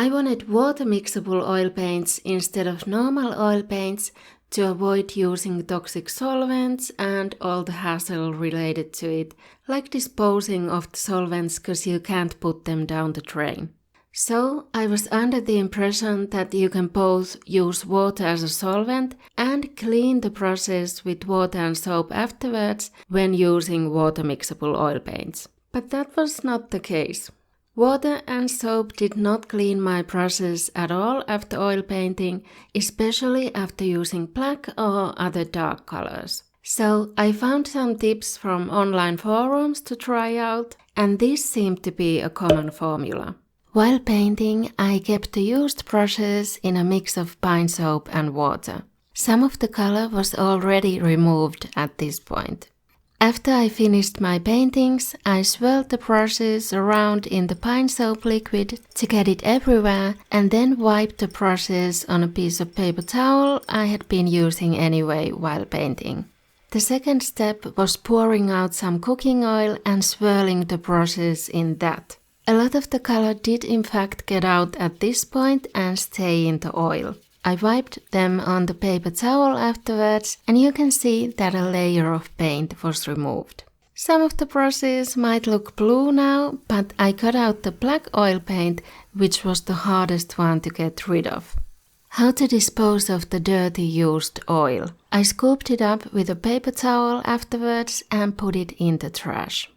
I wanted water mixable oil paints instead of normal oil paints to avoid using toxic solvents and all the hassle related to it, like disposing of the solvents because you can't put them down the drain. So I was under the impression that you can both use water as a solvent and clean the process with water and soap afterwards when using water mixable oil paints. But that was not the case. Water and soap did not clean my process at all after oil painting, especially after using black or other dark colors. So I found some tips from online forums to try out, and this seemed to be a common formula. While painting, I kept the used brushes in a mix of pine soap and water. Some of the color was already removed at this point. After I finished my paintings, I swirled the brushes around in the pine soap liquid to get it everywhere and then wiped the brushes on a piece of paper towel I had been using anyway while painting. The second step was pouring out some cooking oil and swirling the brushes in that. A lot of the color did in fact get out at this point and stay in the oil. I wiped them on the paper towel afterwards and you can see that a layer of paint was removed. Some of the brushes might look blue now, but I got out the black oil paint, which was the hardest one to get rid of. How to dispose of the dirty used oil. I scooped it up with a paper towel afterwards and put it in the trash.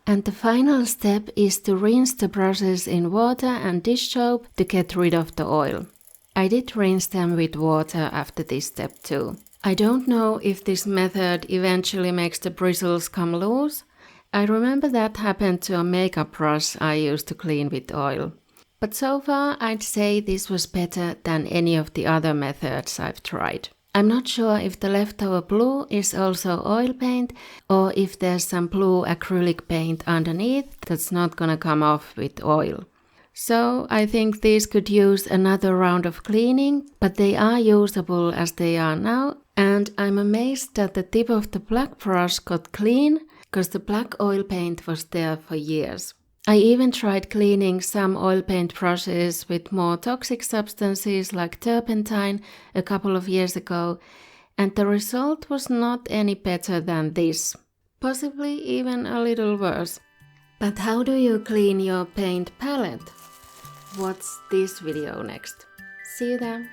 And the final step is to rinse the brushes in water and dish soap to get rid of the oil. I did rinse them with water after this step too. I don't know if this method eventually makes the bristles come loose. I remember that happened to a makeup brush I used to clean with oil. But so far I'd say this was better than any of the other methods I've tried. I'm not sure if the leftover blue is also oil paint or if there's some blue acrylic paint underneath that's not gonna come off with oil. So I think these could use another round of cleaning, but they are usable as they are now, and I'm amazed that the tip of the black brush got clean because the black oil paint was there for years. I even tried cleaning some oil paint brushes with more toxic substances like turpentine a couple of years ago, and the result was not any better than this. Possibly even a little worse. But how do you clean your paint palette? Watch this video next. See you then!